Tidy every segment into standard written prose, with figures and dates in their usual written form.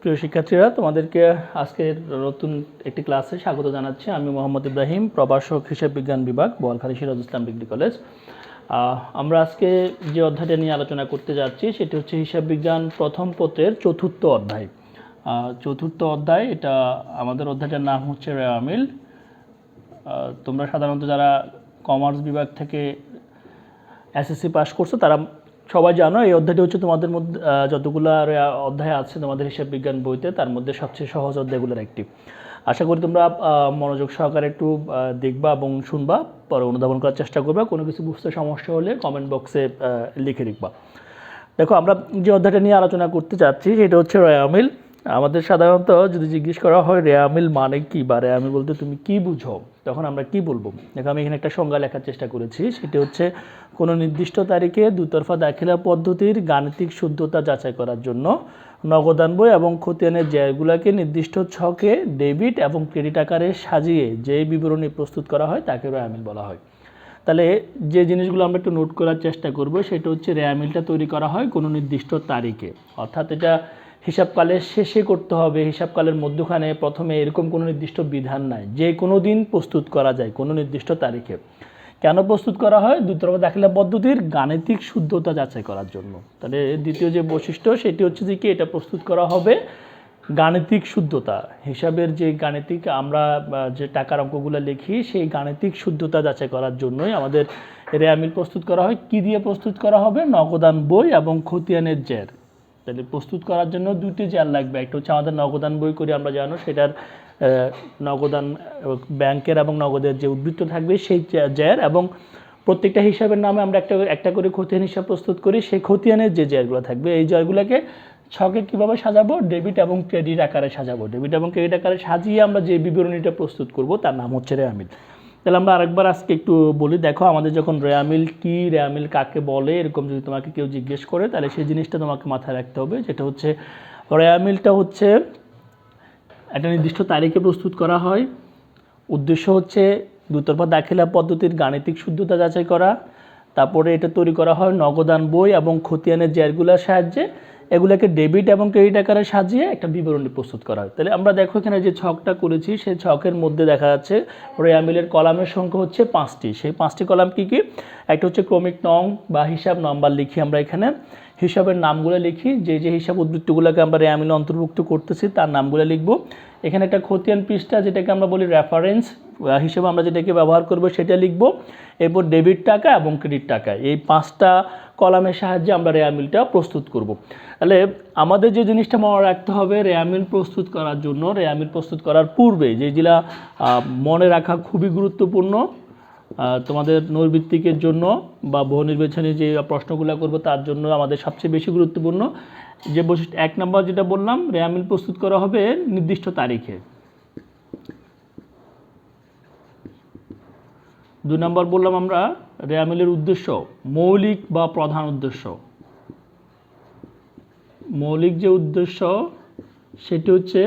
প্রিয় শিক্ষার্থীরা, তোমাদেরকে আজকের নতুন একটি ক্লাসে স্বাগত জানাচ্ছি। আমি মোহাম্মদ ইব্রাহিম, প্রভাষক হিসাব বিজ্ঞান বিভাগ, বোয়ালখালী সিরাজ ইসলাম ডিগ্রি কলেজ। আমরা আজকে যে অধ্যায়টা নিয়ে আলোচনা করতে যাচ্ছি সেটি হচ্ছে হিসাব বিজ্ঞান প্রথম পত্রের চতুর্থ অধ্যায়। চতুর্থ অধ্যায়, এটা আমাদের অধ্যায়টার নাম হচ্ছে রেওয়ামিল। তোমরা সাধারণত যারা কমার্স বিভাগ থেকে এসএসসি পাস করছো তারা সবাই জানো এই অধ্যায়টি হচ্ছে তোমাদের মধ্যে যতগুলো অধ্যায় আছে তোমাদের হিসাব বিজ্ঞান বইতে, তার মধ্যে সবচেয়ে সহজ অধ্যায়গুলোর একটি। আশা করি তোমরা মনোযোগ সহকারে একটু দেখবা এবং শুনবা, পরে অনুধাবন করার চেষ্টা করবা। কোনো কিছু বুঝতে সমস্যা হলে কমেন্ট বক্সে লিখে লিখবা। দেখো, আমরা যে অধ্যায়টা নিয়ে আলোচনা করতে চাচ্ছি সেটা হচ্ছে রেওয়ামিল। আমাদের সাধারণত যদি জিজ্ঞেস করা হয় রেওয়ামিল মানে কি, বা রেওয়ামিল বলতে তুমি কি বুঝো, তখন আমরা কি বলবো? দেখো, আমি এখানে একটা সংজ্ঞা লেখার চেষ্টা করেছি। সেটি হচ্ছে কোনো নির্দিষ্ট তারিখে দুতরফা দাখিলা পদ্ধতির গাণিতিক শুদ্ধতা যাচাই করার জন্য নগদান বই এবং খতিয়ানের জায়গাগুলোকে নির্দিষ্ট ছকে ডেবিট এবং ক্রেডিট আকারে সাজিয়ে যে বিবরণী প্রস্তুত করা হয় তাকে রেওয়ামিল বলা হয়। তাহলে যে জিনিসগুলো আমরা একটু নোট করার চেষ্টা করব সেটা হচ্ছে রেওয়ামিলটা তৈরি করা হয় কোনো নির্দিষ্ট তারিখে, অর্থাৎ এটা হিসাবকালের শেষে করতে হবে। হিসাবকালের মধ্যখানে প্রথমে এরকম কোনো নির্দিষ্ট বিধান নাই, যে কোনো দিন প্রস্তুত করা যায় কোনো নির্দিষ্ট তারিখে। কেন প্রস্তুত করা হয়? দুতরফা দাখিলা পদ্ধতির গাণিতিক শুদ্ধতা যাচাই করার জন্য। তাহলে দ্বিতীয় যে বৈশিষ্ট্য সেটি হচ্ছে যে কি, এটা প্রস্তুত করা হবে গাণিতিক শুদ্ধতা, হিসাবের যে গাণিতিক আমরা যে টাকার অঙ্কগুলো লিখি সেই গাণিতিক শুদ্ধতা যাচাই করার জন্যই আমাদের রেওয়ামিল প্রস্তুত করা হয়। কি দিয়ে প্রস্তুত করা হবে? নগদান বই এবং খতিয়ানের জের। তাহলে প্রস্তুত করার জন্য দুটি জের লাগবে। একটা হচ্ছে আমাদের নগদান বই করি আমরা জানো, সেটার নগদান ব্যাংকের এবং নগদের যে উদ্বৃত্ত থাকবে সেই জের, এবং প্রত্যেকটা হিসাবের নামে আমরা একটা করে খতিয়ান হিসাব প্রস্তুত করি। সেই খতিয়ানের যে জেরগুলো থাকবে এই জেরগুলোকে ছকে কীভাবে সাজাবো? ডেবিট এবং ক্রেডিট আকারে সাজাবো। ডেবিট এবং ক্রেডিট আকারে সাজিয়ে আমরা যে বিবরণীটা প্রস্তুত করব তার নাম হচ্ছে রেওয়ামিল। তাহলে আমরা আরেকবার আজকে একটু বলি। দেখো, আমাদের যখন রেওয়ামিল কি, রেওয়ামিল কাকে বলে, এরকম যদি তোমাকে কেউ জিজ্ঞেস করে তাহলে সেই জিনিসটা তোমাকে মাথায় রাখতে হবে, যেটা হচ্ছে রেওয়ামিলটা হচ্ছে একটা নির্দিষ্ট তারিখে প্রস্তুত করা হয়। উদ্দেশ্য হচ্ছে দুতরফা দাখিলা পদ্ধতির গাণিতিক শুদ্ধতা যাচাই করা। তারপরে এটা তৈরি করা হয় নগদান বই এবং খতিয়ানের জেরগুলোর সাহায্যে। এগুলোকে ডেবিট এবং ক্রেডিট আকারে সাজিয়ে একটা বিবরণী প্রস্তুত করা হয়। তাহলে আমরা দেখো এখানে যে ছকটা করেছি সেই ছকের মধ্যে দেখা যাচ্ছে রেওয়ামিলের কলামের সংখ্যা হচ্ছে 5টি। সেই 5টি কলাম কি কি? একটা হচ্ছে ক্রমিক নং বা হিসাব নাম্বার লিখি আমরা এখানে, হিসাবের নামগুলো লিখি, যে যে হিসাব উদ্বৃত্তগুলোকে আমরা রেওয়ামিলে অন্তর্ভুক্ত করতেছি তার নামগুলো লিখব। এখানে একটা খতিয়ান পৃষ্ঠা, যেটাকে আমরা বলি রেফারেন্স হিসেবে আমরা যেটাকে ব্যবহার করব সেটা লিখব। এরপর ডেবিট টাকা এবং ক্রেডিট টাকা, এই 5টা কলামের সাহায্যে আমরা রেওয়ামিলটা প্রস্তুত করব। তাহলে আমাদের যে জিনিসটা মনে রাখতে হবে, রেওয়ামিল প্রস্তুত করার জন্য, রেওয়ামিল প্রস্তুত করার পূর্বে যেগুলা মনে রাখা খুবই গুরুত্বপূর্ণ তোমাদের নৈর্বৃত্তিকের জন্য বা বহু নির্বাচনী যে প্রশ্নগুলো করব তার জন্য আমাদের সবচেয়ে বেশি গুরুত্বপূর্ণ যে বৈশিষ্ট্য, 1 নম্বর যেটা বললাম, রেওয়ামিল প্রস্তুত করা হবে নির্দিষ্ট তারিখে। 2 নম্বর বললাম আমরা রেওয়ামিলের উদ্দেশ্য, মৌলিক বা প্রধান উদ্দেশ্য। মৌলিক যে উদ্দেশ্য সেটি হচ্ছে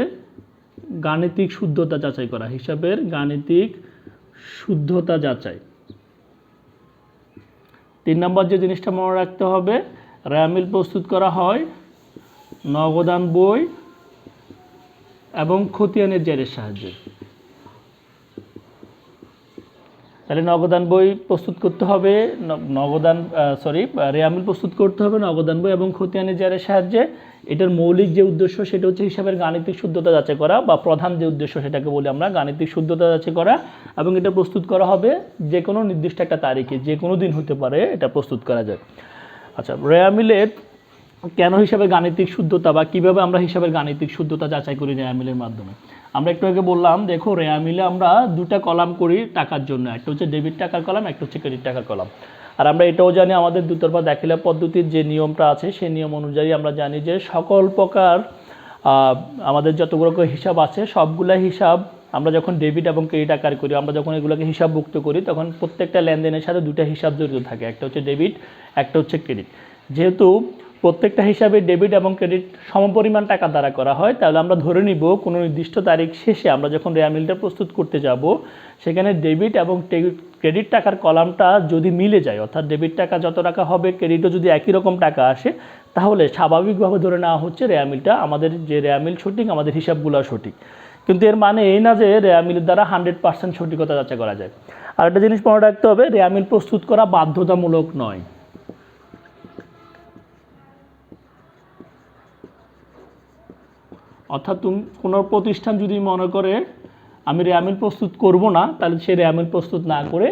গাণিতিক শুদ্ধতা যাচাই করা, হিসাবের গাণিতিক শুদ্ধতা যাচাই। 3 নম্বর যে জিনিসটা মনে রাখতে হবে, রেওয়ামিল প্রস্তুত করা হয় নগদান বই এবং খতিয়ানের জেরের সাহায্যে। তাহলে নগদান বই প্রস্তুত করতে হবে, রেওয়ামিল প্রস্তুত করতে হবে নগদান বই এবং খতিয়ানের জেরের সাহায্যে। এটার মৌলিক যে উদ্দেশ্য সেটা হচ্ছে হিসাবের গাণিতিক শুদ্ধতা যাচাই করা, বা প্রধান যে উদ্দেশ্য সেটাকে বলি আমরা গাণিতিক শুদ্ধতা যাচাই করা। এবং এটা প্রস্তুত করা হবে যে কোনো নির্দিষ্ট একটা তারিখে, যে কোনো দিন হতে পারে, এটা প্রস্তুত করা যায়। আচ্ছা, রেওয়ামিলের কেন হিসাবের গাণিতিক শুদ্ধতা, বা কীভাবে আমরা হিসাবের গাণিতিক শুদ্ধতা যাচাই করি রেওয়ামিলের মাধ্যমে? আমরা একটু আগে বললাম, দেখো রেওয়ামিলে আমরা দুটা কলাম করি টাকার জন্য, একটা হচ্ছে ডেবিট টাকার কলাম, একটা হচ্ছে ক্রেডিট টাকার কলাম। আর আমরা এটাও জানি আমাদের দুতরফা দাখিলা পদ্ধতির যে নিয়মটা আছে সেই নিয়ম অনুযায়ী আমরা জানি যে সকল প্রকার আমাদের যতগুলো হিসাব আছে সবগুলা হিসাব আমরা যখন ডেবিট এবং ক্রেডিট আকার করি, আমরা যখন এগুলোকে হিসাবভুক্ত করি, তখন প্রত্যেকটা লেনদেনের সাথে দুটা হিসাব জড়িত থাকে, একটা হচ্ছে ডেবিট, একটা হচ্ছে ক্রেডিট। যেহেতু প্রত্যেকটা হিসাবে ডেবিট এবং ক্রেডিট সমপরিমাণ টাকা দ্বারা করা হয়, তাহলে আমরা ধরে নিব কোনো নির্দিষ্ট তারিখ শেষে আমরা যখন রেওয়ামিলটা প্রস্তুত করতে যাব, সেখানে ডেবিট এবং ক্রেডিট টাকার কলামটা যদি মিলে যায়, অর্থাৎ ডেবিট টাকা যত টাকা হবে ক্রেডিটও যদি একই রকম টাকা আসে, তাহলে স্বাভাবিকভাবে ধরে নেওয়া হচ্ছে রেয়ামিলটা আমাদের যে রেয়ামিল সঠিক, আমাদের হিসাবগুলো সঠিক। কিন্তু এর মানে এই না যে রেয়ামিলের দ্বারা 100% সঠিকতা যাচাই করা যায়। আরেকটা জিনিস মনে রাখতে হবে, রেয়ামিল প্রস্তুত করা বাধ্যতামূলক নয়। অর্থাৎ কোনো প্রতিষ্ঠান যদি মনে করে আমি রেয়ামিল প্রস্তুত করব না, তাহলে সে রেয়ামিল প্রস্তুত না করে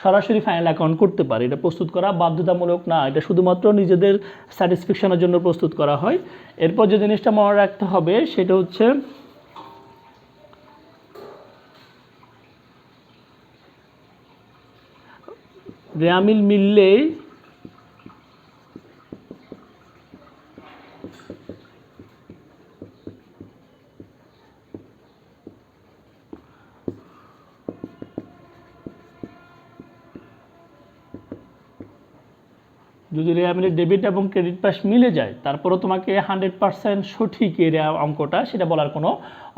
সরাসরি ফাইনাল অ্যাকাউন্ট করতে পারে। এটা প্রস্তুত করা বাধ্যতামূলক না, এটা শুধুমাত্র নিজেদের স্যাটিসফ্যাকশনের জন্য প্রস্তুত করা হয়। এরপর যে জিনিসটা মনে রাখতে হবে সেটা হচ্ছে রেয়ামিল মিললেই যদি রেয়ামিলের ডেবিট এবং ক্রেডিট পাস মিলে যায়, তারপরেও তোমাকে 100% সঠিক এই অঙ্কটা সেটা বলার কোনো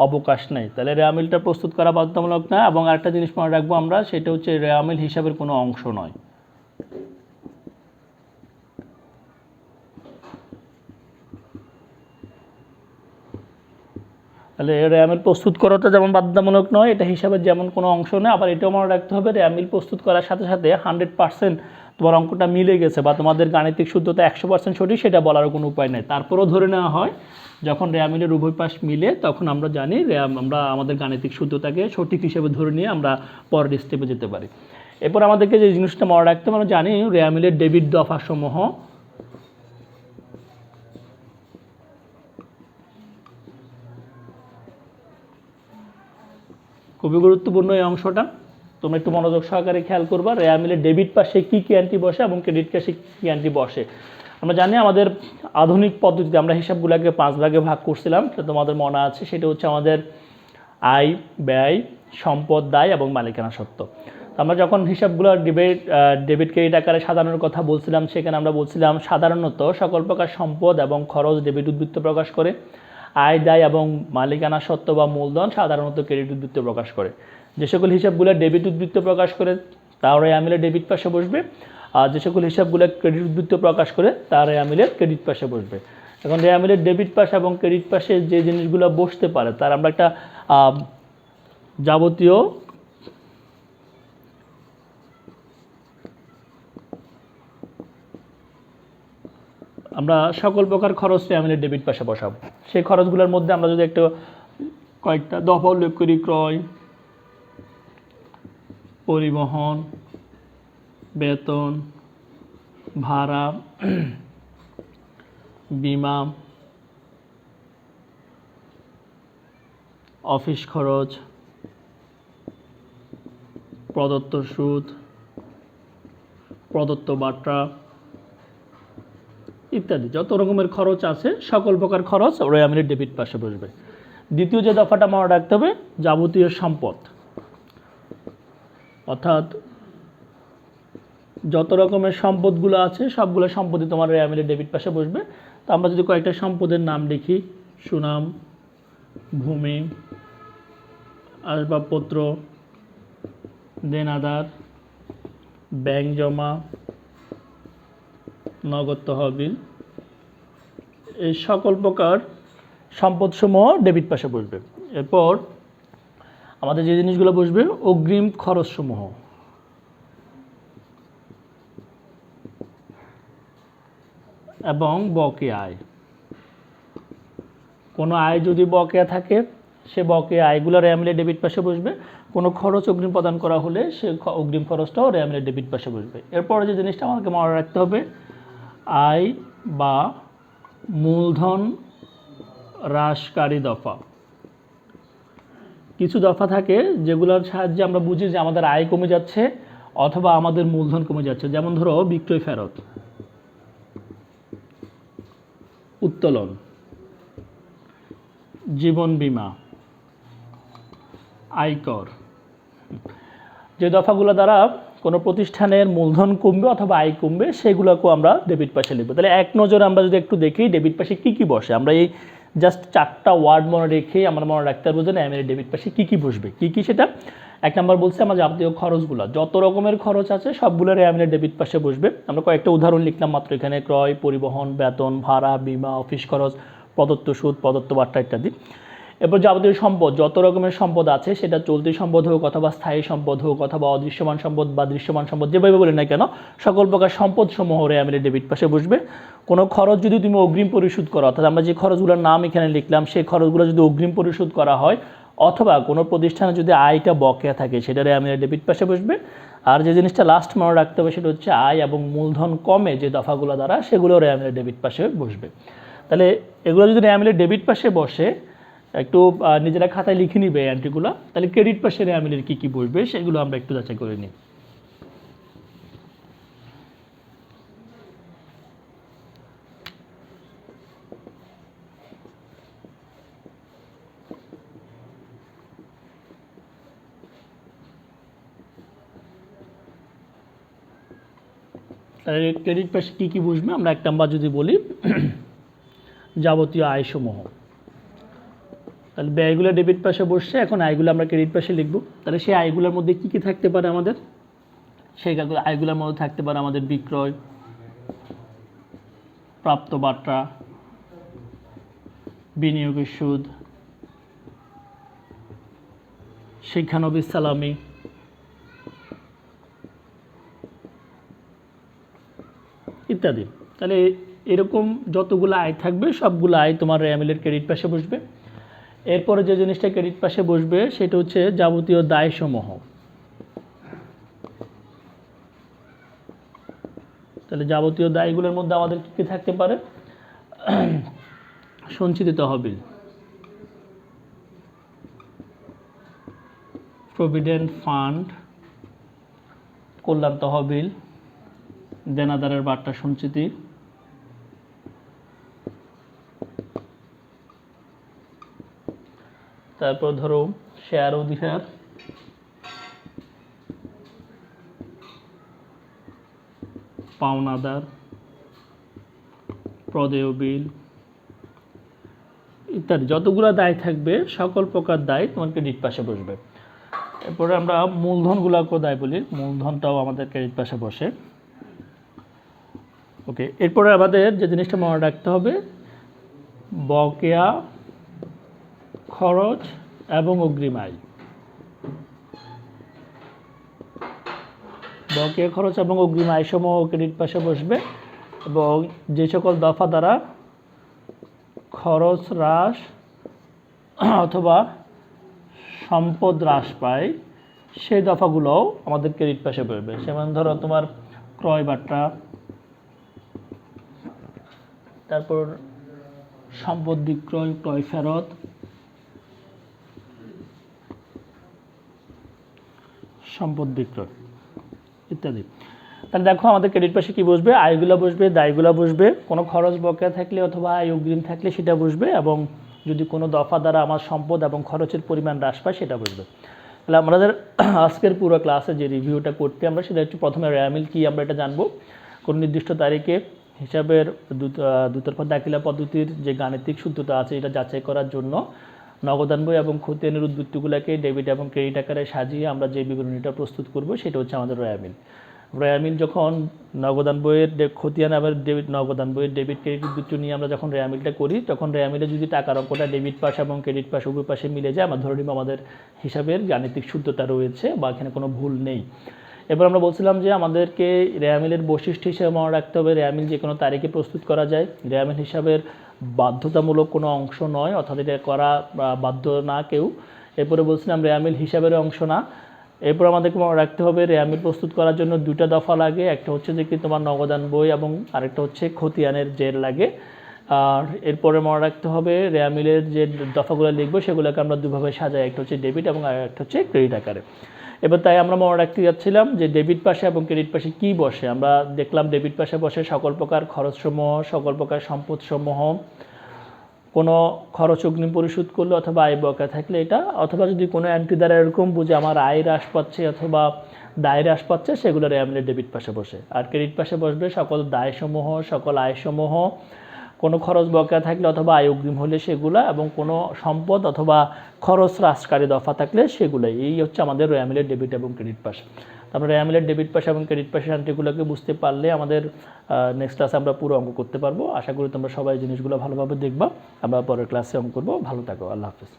অবকাশ নেই। তাহলে রেয়ামিলটা প্রস্তুত করা বাধ্যতামূলক না। এবং আরেকটা জিনিস মনে রাখবো আমরা, সেটা হচ্ছে রেয়ামিল হিসাবের কোনো অংশ নয়। তাহলে রেয়ামিল প্রস্তুত করাটা যেমন বাধ্যতামূলক নয়, এটা হিসাবের যেমন কোনো অংশ নয়। আবার এটাও মনে রাখতে হবে, রেয়ামিল প্রস্তুত করার সাথে সাথে 100% তোমার অঙ্কটা মিলে গেছে বা তোমাদের গাণিতিক শুদ্ধতা 100% সঠিক সেটা বলারও কোনো উপায় নেই। তারপরেও ধরে নেওয়া হয় যখন রেয়ামিলের উভয় পাশ মিলে, তখন আমরা জানি আমরা আমাদের গাণিতিক শুদ্ধতাকে সঠিক হিসেবে ধরে নিয়ে আমরা পরের স্টেপে যেতে পারি। এরপর আমাদেরকে যে জিনিসটা মনে রাখতে হবে, আমরা জানি রেয়ামিলের ডেবিট দফাসমূহ খুবই গুরুত্বপূর্ণ। এই অংশটা তোমরা একটু মনোযোগ সহকারে খেয়াল করবা। রেয়ামিলের ডেবিট পাশে কী কী এন্ট্রি বসে এবং ক্রেডিট পাশে কী কী এন্ট্রি বসে। আমরা জানি আমাদের আধুনিক পদ্ধতিতে আমরা হিসাবগুলোকে 5 ভাগে ভাগ করছিলাম, সেটা তোমাদের মনে আছে। সেটা হচ্ছে আমাদের আয়, ব্যয়, সম্পদ, দায় এবং মালিকানা সত্ত্ব। আমরা যখন হিসাবগুলো ডেবিট ক্রেডিট আকারে সাজানোর কথা বলছিলাম, সেখানে আমরা বলছিলাম সাধারণত সকল প্রকার সম্পদ এবং খরচ ডেবিট উদ্বৃত্ত প্রকাশ করে। আয়, দায় এবং মালিকানা সত্ত্ব বা মূলধন সাধারণত ক্রেডিট উদ্বৃত্ত প্রকাশ করে। যে সকল হিসাবগুলো ডেবিট উদ্বৃত্ত প্রকাশ করে তার রেয়ামিলের ডেবিট পাশে বসবে, আর যে সকল হিসাবগুলো ক্রেডিট উদ্বৃত্ত প্রকাশ করে তার রেয়ামিলের ক্রেডিট পাশে বসবে। এখন রেয়ামিলের ডেবিট পাশ এবং ক্রেডিট পাশে যে জিনিসগুলো বসতে পারে তার আমরা একটা যাবতীয় আমরা সকল প্রকার খরচ রেয়ামিলের ডেবিট পাশে বসাবো। সেই খরচগুলোর মধ্যে আমরা যদি একটু কয়েকটা দফা উল্লেখ করি, ক্রয়, পরিবহন, বেতন, ভাড়া, বিমা, অফিস খরচ, প্রদত্ত সুদ, প্রদত্ত বাট্টা ইত্যাদি যত রকমের খরচ আছে সকল প্রকার খরচ রেয়ামিলের ডেবিট পাশে বসবে। দ্বিতীয় যে দফাটা মনে রাখতে হবে, যাবতীয় সম্পদ, অর্থাৎ যত রকমের সম্পদগুলো আছে সবগুলো সম্পদই তোমার রেয়ামিলের ডেবিট পাশে বসবে। তো আমরা যদি কয়েকটা সম্পদের নাম লিখি, সুনাম, ভূমি, আসবাবপত্র, দেনাদার, ব্যাংক জমা, নগদ তহবিল, এই সকল প্রকার সম্পদসমূহ ডেবিট পাশে বসবে। এরপর আমাদের যে জিনিসগুলো বসবে, অগ্রিম খরচসমূহ, এবং বকেয়া আয়। কোনো আয় যদি বকেয়া থাকে সে বকেয়া আয়গুলো রেয়ামিলের ডেবিট পাশে বসবে। কোনো খরচ অগ্রিম প্রদান করা হলে সে অগ্রিম খরচটাও রেয়ামিলের ডেবিট পাশে বসবে। এরপরে যে জিনিসটা আমাকে মনে রাখতে হবে, আয় বা মূলধন হ্রাসকারী দফা। কিছু দফা থাকে যেগুলোর সাহায্যে আমরা বুঝি যে আমাদের আয় কমে যাচ্ছে অথবা আমাদের মূলধন কমে যাচ্ছে। যেমন ধরো বিক্রয় ফেরত, উত্তোলন, জীবন বীমা, আয়কর। যে দফাগুলো দ্বারা কোনো প্রতিষ্ঠানের মূলধন কমবে অথবা আয় কমবে সেগুলোকেও আমরা ডেবিট পাশে লিখব। তাহলে এক নজরে আমরা যদি একটু দেখি ডেবিট পাশে কী কী বসে, আমরা এই জাস্ট 4টা ওয়ার্ড মনে রেখে আমরা মনে রাখতে পারবো যে রেয়ামিলের ডেবিট পাশে কী কী বসবে। কী কী সেটা, এক নম্বর বলছে আমার যাবতীয় খরচগুলো, যত রকমের খরচ আছে সবগুলো রেয়ামিলের ডেবিট পাশে বসবে। আমরা কয়েকটা উদাহরণ লিখলাম মাত্র এখানে, ক্রয়, পরিবহন, বেতন, ভাড়া, বিমা, অফিস খরচ, প্রদত্ত সুদ, প্রদত্ত বার্তা ইত্যাদি। এরপর যাবতীয় সম্পদ, যত রকমের সম্পদ আছে, সেটা চলতি সম্পদ হোক অথবা স্থায়ী সম্পদ হোক অথবা অদৃশ্যমান সম্পদ বা দৃশ্যমান সম্পদ, যেভাবে বলি না কেন, সকল প্রকার সম্পদ সমূহ রেয়ামিলের ডেবিট পাশে বসবে। কোনো খরচ যদি তুমি অগ্রিম পরিশোধ করো, অর্থাৎ আমরা যে খরচগুলোর নাম এখানে লিখলাম সেই খরচগুলো যদি অগ্রিম পরিশোধ করা হয়, অথবা কোনো প্রতিষ্ঠানে যদি আয়টা বকেয়া থাকে, সেটা রেয়ামিলের ডেবিট পাশে বসবে। আর যে জিনিসটা লাস্ট মনে রাখতে হবে সেটা হচ্ছে আয় এবং মূলধন কমে যে দফাগুলো দ্বারা, সেগুলো রেয়ামিলের ডেবিট পাশে বসবে। তাহলে এগুলো যদি রেয়ামিলের ডেবিট পাশে বসে, একটু নিজেরা খাতায় লিখে নিবে এই এন্ট্রিগুলো। তাহলে ক্রেডিট পাশে রেয়ামিলের কী কী বসবে সেগুলো আমরা একটু যাচাই করে নিই। তাহলে ক্রেডিট পাশে কী কী বসবে আমরা এক নাম্বার যদি বলি, যাবতীয় আয়সমূহ। তাহলে ব্যয়গুলো ডেবিট পাশে বসছে, এখন আয়গুলো আমরা ক্রেডিট পাশে লিখব। তাহলে সেই আয়গুলোর মধ্যে কী কী থাকতে পারে আমাদের, সেই আয়গুলোর মধ্যে থাকতে পারে আমাদের বিক্রয়, প্রাপ্ত বার্তা, বিনিয়োগের সুদ, শিক্ষানবিশ সালামি, ইত্যাদি। তাহলে এরকম যতগুলো আয় থাকবে সবগুলো আয় তোমার রেয়ামিলের ক্রেডিট পাশে বসবে। এরপরে যে জিনিসটা ক্রেডিট পাশে বসবে সেটা হচ্ছে যাবতীয় দায়সমূহ। তাহলে যাবতীয় দায়গুলোর মধ্যে আমাদের কী কী থাকতে পারে, সঞ্চিত তহবিল, প্রভিডেন্ট ফান্ড, কল্যাণ তহবিল, দেনাদারের বার্তা সঞ্চিতি, তারপর ধরো শেয়ার অধিকার, পাওনাদার, প্রদেয় বিল ইত্যাদি। যতগুলো দায় থাকবে সকল প্রকার দায় তোমার ক্রেডিট পাশে বসবে। এরপরে আমরা মূলধনগুলোকেও দায় বলি, মূলধনটাও আমাদের ক্রেডিট পাশে বসে। ওকে, এরপরে আমাদের যে জিনিসটা মনে রাখতে হবে, বকেয়া খরচ এবং অগ্রিম আয়। বকেয়া খরচ এবং অগ্রিম আয় সমূহ ক্রেডিট পাশে বসবে, এবং যে সকল দফা দ্বারা খরচ হ্রাস অথবা সম্পদ হ্রাস পায় সেই দফাগুলোও আমাদের ক্রেডিট পাশে বসবে। যেমন ধরো তোমার ক্রয় বার্তা, তারপর সম্পদ বিক্রয়, ক্রয় ফেরত, সম্পদ বিক্রয় ইত্যাদি। তাহলে দেখো আমাদের ক্রেডিট পাশে কী বসবে, আয়গুলো বসবে, দায়গুলো বসবে, কোনো খরচ বকেয়া থাকলে অথবা আয় অগ্রিম থাকলে সেটা বসবে, এবং যদি কোনো দফা দ্বারা আমার সম্পদ এবং খরচের পরিমাণ হ্রাস পায় সেটা বসবে। তাহলে আমাদের আজকের পুরো ক্লাসে যে রিভিউটা করতে আমরা, সেটা হচ্ছে প্রথমে রেয়ামিল কি আমরা এটা জানবো, কোন নির্দিষ্ট তারিখে হিসাবের দুতরফা দাখিলা পদ্ধতির যে গাণিতিক সূত্রতা আছে এটা যাচাই করার জন্য নগদান বই এবং খতিয়ানের উদ্বৃত্তগুলোকে ডেবিট এবং ক্রেডিট আকারে সাজিয়ে আমরা যে বিবরণীটা প্রস্তুত করব সেটা হচ্ছে আমাদের রেয়ামিল। রেয়ামিল যখন নগদান বইয়ের খতিয়ান আবার নগদান বইয়ের ডেবিট ক্রেডিট উদ্বৃত্ত নিয়ে আমরা যখন রেয়ামিলটা করি, তখন রেয়ামিলে যদি টাকার অঙ্কটা ডেবিট পাশ এবং ক্রেডিট পাশ উভয় পাশে মিলে যায়, আমরা ধরে নিব আমাদের হিসাবের গাণিতিক সূত্রতা রয়েছে বা এখানে কোনো ভুল নেই। এবার আমরা বলছিলাম যে আমাদেরকে রেয়ামিলের বৈশিষ্ট্য হিসেবে মনে রাখতে হবে, রেয়ামিল যে কোনো তারিখে প্রস্তুত করা যায়, রেয়ামিল হিসাবের বাধ্যতামূলক কোনো অংশ নয়, অর্থাৎ এটা করা বাধ্য না কেউ। এরপরে বলছিলাম রেয়ামিল হিসাবের অংশ না। এরপর আমাদেরকে মনে রাখতে হবে রেয়ামিল প্রস্তুত করার জন্য দুটা দফা লাগে, একটা হচ্ছে যে কি তোমার নগদান বই এবং আরেকটা হচ্ছে খতিয়ানের জের লাগে। আর এরপরে মনে রাখতে হবে রেয়ামিলের যে দফাগুলো লিখবো সেগুলোকে আমরা দুভাবে সাজাই, একটা হচ্ছে ডেবিট এবং আরেকটা হচ্ছে ক্রেডিট আকারে। এবার তাই আমরা মনে রাখতে যাচ্ছিলাম যে ডেবিট পাশে এবং ক্রেডিট পাশে কী বসে। আমরা দেখলাম ডেবিট পাশে বসে সকল প্রকার খরচসমূহ, সকল প্রকার সম্পদসমূহ, কোনো খরচ অগ্রিম পরিশোধ করলে অথবা আয় বকেয়া থাকলে এটা, অথবা যদি কোনো এন্ট্রি দ্বারা এরকম বুঝে আমার আয় হ্রাস পাচ্ছে অথবা দায় হ্রাস পাচ্ছে, সেগুলো রেয়ামিলের ডেবিট পাশে বসে। আর ক্রেডিট পাশে বসবে সকল দায়সমূহ, সকল আয়সমূহ, কোনো খরচ বকেয়া থাকলে অথবা আয় অগ্রিম হলে সেগুলা, এবং কোনো সম্পদ অথবা খরচ হ্রাসকারী দফা থাকলে সেগুলাই। এই হচ্ছে আমাদের র্যামিলের ডেবিট এবং ক্রেডিট পাস। আমরা র্যামিলের ডেবিট পাস এবং ক্রেডিট পাসের এন্ট্রিগুলোকে বুঝতে পারলে আমাদের নেক্সট ক্লাসে আমরা পুরো অঙ্ক করতে পারবো। আশা করি তোমরা সবাই জিনিসগুলো ভালোভাবে দেখবা। আমরা পরের ক্লাসে অঙ্ক করবো। ভালো থাকো। আল্লাহ হাফেজ।